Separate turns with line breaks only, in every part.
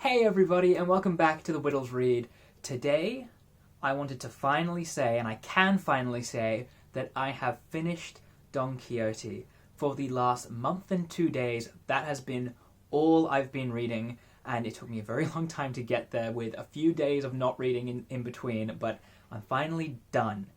Hey everybody, and welcome back to the Whittle's Read. Today, I wanted to finally say, and I can finally say, that I have finished Don Quixote. For the last month and 2 days, that has been all I've been reading, and it took me a very long time to get there, with a few days of not reading in between, but I'm finally done.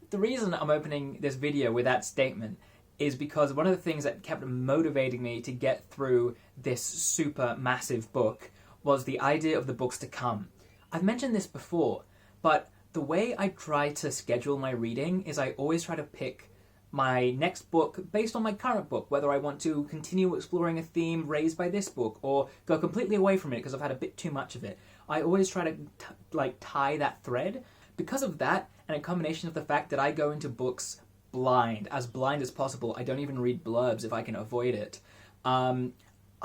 The reason I'm opening this video with that statement is because one of the things that kept motivating me to get through this super massive book was the idea of the books to come. I've mentioned this before, but the way I try to schedule my reading is I always try to pick my next book based on my current book, whether I want to continue exploring a theme raised by this book or go completely away from it because I've had a bit too much of it. I always try to tie that thread. Because of that, and a combination of the fact that I go into books blind as possible, I don't even read blurbs if I can avoid it.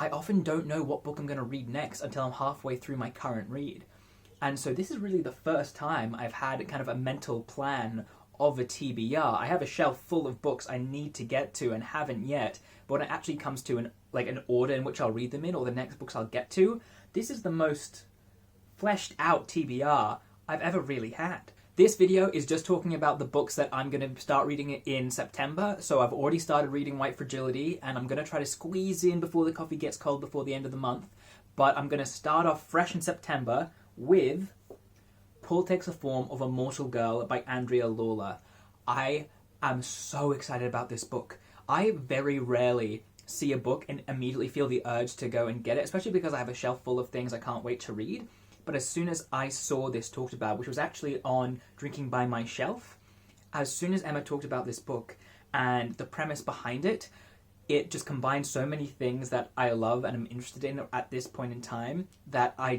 I often don't know what book I'm going to read next until I'm halfway through my current read. And so this is really the first time I've had kind of a mental plan of a TBR. I have a shelf full of books I need to get to and haven't yet, but when it actually comes to an order in which I'll read them in, or the next books I'll get to, this is the most fleshed out TBR I've ever really had. This video is just talking about the books that I'm going to start reading in September, so I've already started reading White Fragility, and I'm going to try to squeeze in before the coffee gets cold before the end of the month, but I'm going to start off fresh in September with Paul Takes the Form of a Mortal Girl by Andrea Lawlor. I am so excited about this book. I very rarely see a book and immediately feel the urge to go and get it, especially because I have a shelf full of things I can't wait to read. But as soon as I saw this talked about, which was actually on Drinking by My Shelf, as soon as Emma talked about this book and the premise behind it, it just combined so many things that I love and am interested in at this point in time that I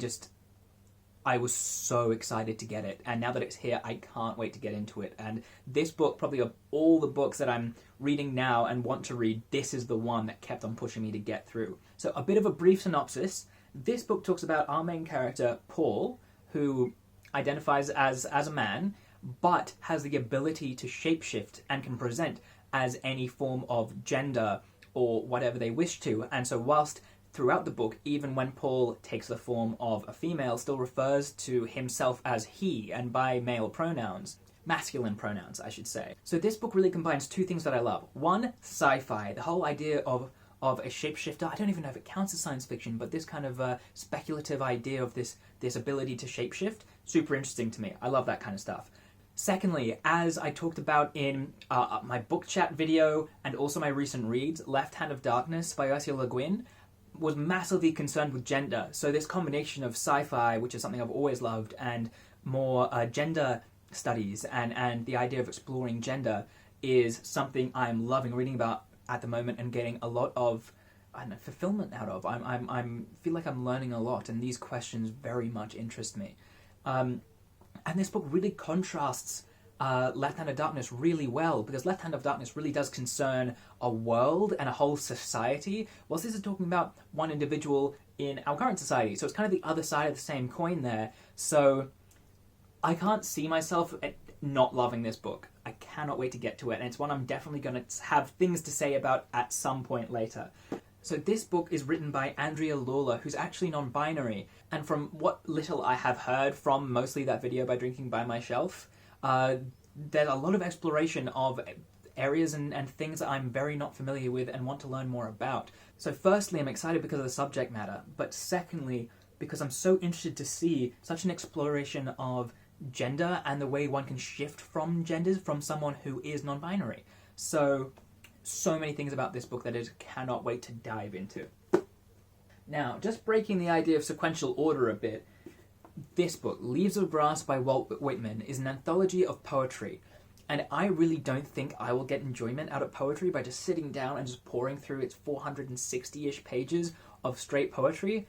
was so excited to get it. And now that it's here, I can't wait to get into it. And this book, probably of all the books that I'm reading now and want to read, this is the one that kept on pushing me to get through. So a bit of a brief synopsis. This book talks about our main character, Paul, who identifies as a man, but has the ability to shapeshift and can present as any form of gender or whatever they wish to. And so whilst throughout the book, even when Paul takes the form of a female, still refers to himself as he and by male pronouns. Masculine pronouns, I should say. So this book really combines two things that I love. One, sci-fi, the whole idea of a shapeshifter. I don't even know if it counts as science fiction, but this kind of speculative idea of this ability to shapeshift, super interesting to me. I love that kind of stuff. Secondly, as I talked about in my book chat video and also my recent reads, Left Hand of Darkness by Ursula Le Guin was massively concerned with gender. So this combination of sci-fi, which is something I've always loved, and more gender studies and the idea of exploring gender is something I'm loving reading about at the moment and getting a lot of fulfillment out of. I feel like I'm learning a lot, and these questions very much interest me. And this book really contrasts Left Hand of Darkness really well, because Left Hand of Darkness really does concern a world and a whole society, whilst this is talking about one individual in our current society. So it's kind of the other side of the same coin there. So I can't see myself not loving this book. I cannot wait to get to it, and it's one I'm definitely going to have things to say about at some point later. So this book is written by Andrea Lawlor, who's actually non-binary, and from what little I have heard from mostly that video by Drinking by My Shelf, there's a lot of exploration of areas and things that I'm very not familiar with and want to learn more about. So firstly, I'm excited because of the subject matter, but secondly, because I'm so interested to see such an exploration of gender and the way one can shift from genders from someone who is non-binary. So many things about this book that I just cannot wait to dive into. Now, just breaking the idea of sequential order a bit, this book, Leaves of Grass by Walt Whitman, is an anthology of poetry, and I really don't think I will get enjoyment out of poetry by just sitting down and just pouring through its 460-ish pages of straight poetry,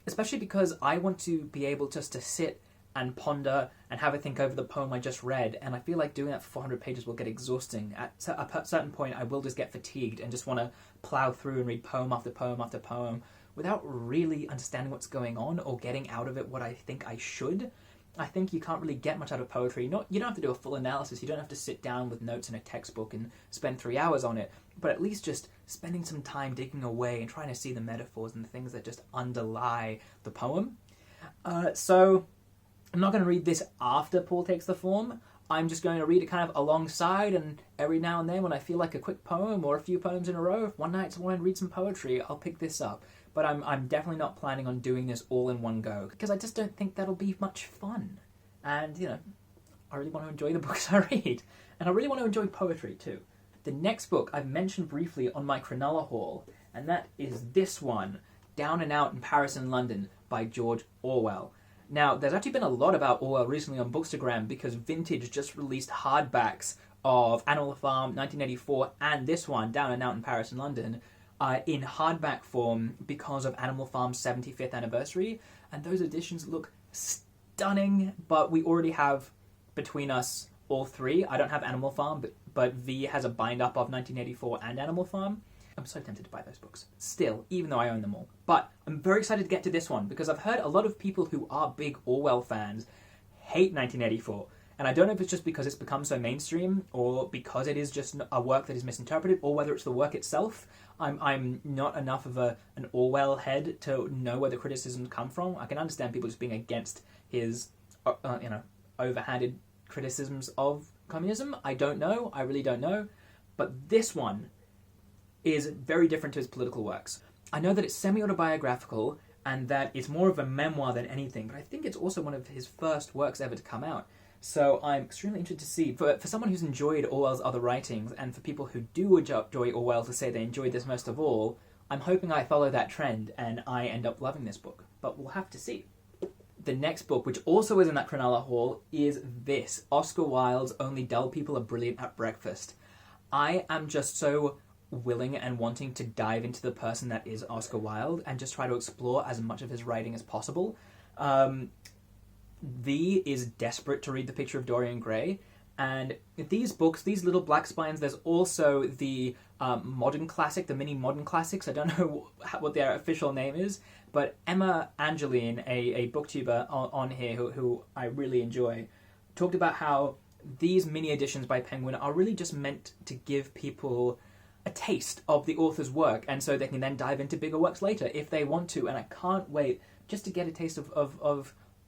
especially because I want to be able just to sit and ponder and have a think over the poem I just read, and I feel like doing that for 400 pages will get exhausting. At a certain point, I will just get fatigued and just want to plow through and read poem after poem after poem without really understanding what's going on or getting out of it what I think I should. I think you can't really get much out of poetry. You don't have to do a full analysis. You don't have to sit down with notes in a textbook and spend 3 hours on it, but at least just spending some time digging away and trying to see the metaphors and the things that just underlie the poem. So I'm not going to read this after Paul Takes the Form. I'm just going to read it kind of alongside, and every now and then when I feel like a quick poem or a few poems in a row, if one night I want to read some poetry, I'll pick this up. But I'm definitely not planning on doing this all in one go, because I just don't think that'll be much fun. And, you know, I really want to enjoy the books I read. And I really want to enjoy poetry too. The next book I've mentioned briefly on my Cronulla haul, and that is this one, Down and Out in Paris and London by George Orwell. Now, there's actually been a lot about Orwell recently on Bookstagram because Vintage just released hardbacks of Animal Farm 1984 and this one, Down and Out in Paris and London, in hardback form because of Animal Farm's 75th anniversary. And those editions look stunning, but we already have between us all three. I don't have Animal Farm, but V has a bind-up of 1984 and Animal Farm. I'm so tempted to buy those books still, even though I own them all. But I'm very excited to get to this one because I've heard a lot of people who are big Orwell fans hate 1984. And I don't know if it's just because it's become so mainstream or because it is just a work that is misinterpreted or whether it's the work itself. I'm not enough of an Orwell head to know where the criticisms come from. I can understand people just being against his overhanded criticisms of communism. I don't know. I really don't know. But this one is very different to his political works. I know that it's semi-autobiographical and that it's more of a memoir than anything, but I think it's also one of his first works ever to come out. So I'm extremely interested to see, for someone who's enjoyed Orwell's other writings, and for people who do enjoy Orwell to say they enjoyed this most of all, I'm hoping I follow that trend and I end up loving this book. But we'll have to see. The next book, which also is in that Cronulla haul, is this, Oscar Wilde's Only Dull People Are Brilliant at Breakfast. I am just so willing and wanting to dive into the person that is Oscar Wilde and just try to explore as much of his writing as possible. V is desperate to read The Picture of Dorian Gray, and these books, these little black spines, there's also the modern classic, the mini modern classics. I don't know what their official name is, but Emma Angeline, a booktuber on here who I really enjoy, talked about how these mini editions by Penguin are really just meant to give people a taste of the author's work, and so they can then dive into bigger works later if they want to. And I can't wait just to get a taste of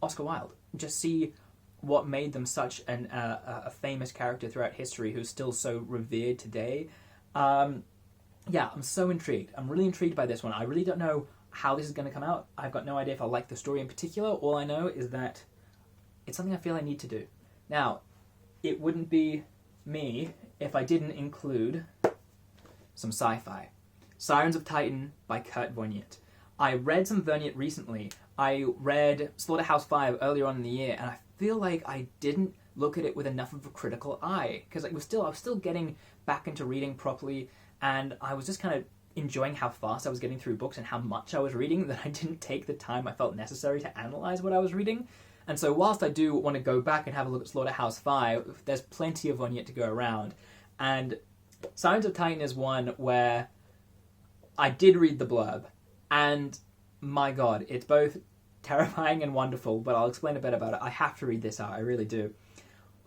Oscar Wilde, just see what made them such a famous character throughout history who's still so revered today. I'm so intrigued. I'm really intrigued by this one. I really don't know how this is going to come out. I've got no idea if I like the story in particular. All I know is that it's something I feel I need to do. Now, it wouldn't be me if I didn't include some sci-fi. Sirens of Titan by Kurt Vonnegut. I read some Vonnegut recently. I read Slaughterhouse-5 earlier on in the year, and I feel like I didn't look at it with enough of a critical eye, because I was still getting back into reading properly, and I was just kind of enjoying how fast I was getting through books and how much I was reading that I didn't take the time I felt necessary to analyze what I was reading. And so whilst I do want to go back and have a look at Slaughterhouse-5, there's plenty of Vonnegut to go around. And Sirens of Titan is one where I did read the blurb, and my god, it's both terrifying and wonderful, but I'll explain a bit about it. I have to read this out, I really do.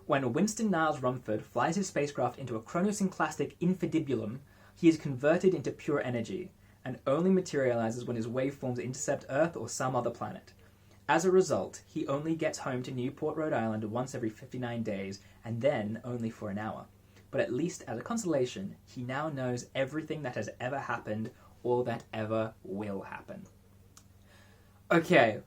When Winston Niles Rumford flies his spacecraft into a chronosynclastic infundibulum, he is converted into pure energy, and only materializes when his waveforms intercept Earth or some other planet. As a result, he only gets home to Newport, Rhode Island once every 59 days, and then only for an hour. But at least as a consolation, he now knows everything that has ever happened or that ever will happen. Okay,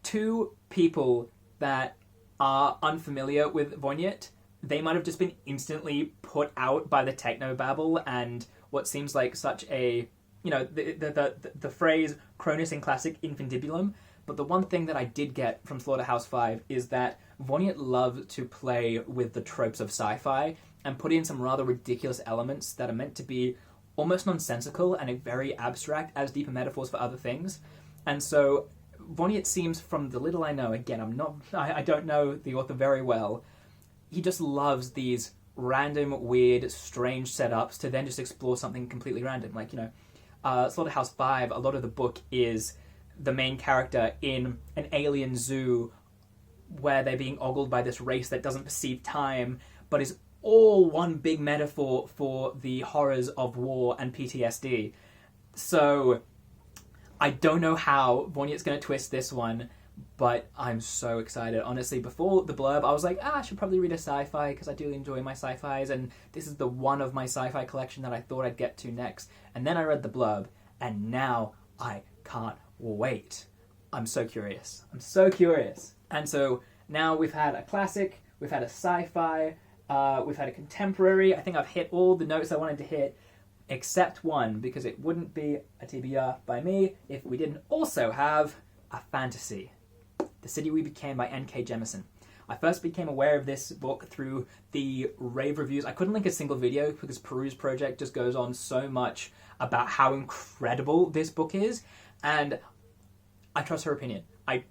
two people that are unfamiliar with Vonnegut, they might have just been instantly put out by the technobabble and what seems like such a, the phrase chronosynclastic infundibulum. But the one thing that I did get from Slaughterhouse-5 is that Vonnegut loved to play with the tropes of sci-fi and put in some rather ridiculous elements that are meant to be almost nonsensical and very abstract as deeper metaphors for other things. And so Vonnegut seems, from the little I know, again, I don't know the author very well, he just loves these random, weird, strange setups to then just explore something completely random. Like, Slaughterhouse-5, a lot of the book is the main character in an alien zoo where they're being ogled by this race that doesn't perceive time, but is all one big metaphor for the horrors of war and PTSD. So I don't know how Vonnegutt's going to twist this one, but I'm so excited. Honestly, before the blurb, I was like, I should probably read a sci-fi because I do enjoy my sci-fis, and this is the one of my sci-fi collection that I thought I'd get to next. And then I read the blurb, and now I can't wait. I'm so curious. I'm so curious. And so now we've had a classic, we've had a sci-fi, we've had a contemporary. I think I've hit all the notes I wanted to hit, except one, because it wouldn't be a TBR by me if we didn't also have a fantasy. The City We Became by N.K. Jemisin. I first became aware of this book through the rave reviews. I couldn't link a single video because Peruse Project just goes on so much about how incredible this book is, and I trust her opinion.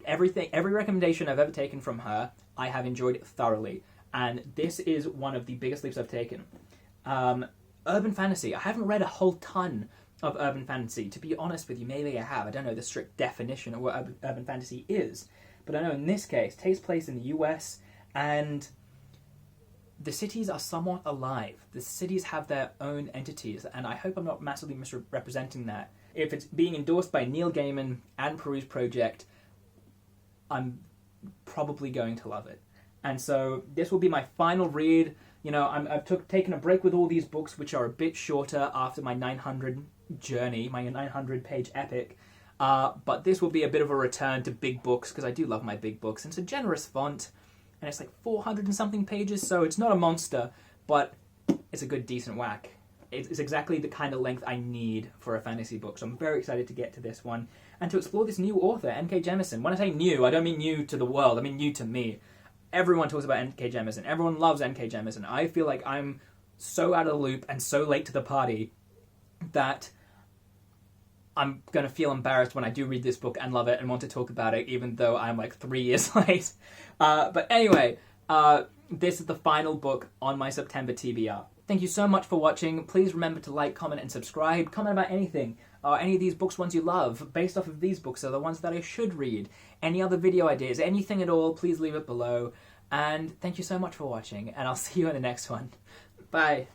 Every recommendation I've ever taken from her, I have enjoyed thoroughly, and this is one of the biggest leaps I've taken. Urban fantasy. I haven't read a whole ton of urban fantasy. To be honest with you, maybe I have. I don't know the strict definition of what urban fantasy is. But I know in this case, it takes place in the US, and the cities are somewhat alive. The cities have their own entities, and I hope I'm not massively misrepresenting that. If it's being endorsed by Neil Gaiman and Peruse Project, I'm probably going to love it. And so this will be my final read. You know, I've taken a break with all these books, which are a bit shorter after my 900 journey, my 900-page epic. But this will be a bit of a return to big books, because I do love my big books. And it's a generous font, and it's like 400 and something pages, so it's not a monster, but it's a good, decent whack. It's exactly the kind of length I need for a fantasy book, so I'm very excited to get to this one, and to explore this new author, N.K. Jemisin. When I say new, I don't mean new to the world, I mean new to me. Everyone talks about N.K. Jemisin. Everyone loves N.K. Jemisin. I feel like I'm so out of the loop and so late to the party that I'm going to feel embarrassed when I do read this book and love it and want to talk about it, even though I'm like 3 years late. But anyway, this is the final book on my September TBR. Thank you so much for watching. Please remember to like, comment, and subscribe. Comment about anything. Any of these books, ones you love, based off of these books are the ones that I should read. Any other video ideas, anything at all, please leave it below. And thank you so much for watching, and I'll see you in the next one. Bye.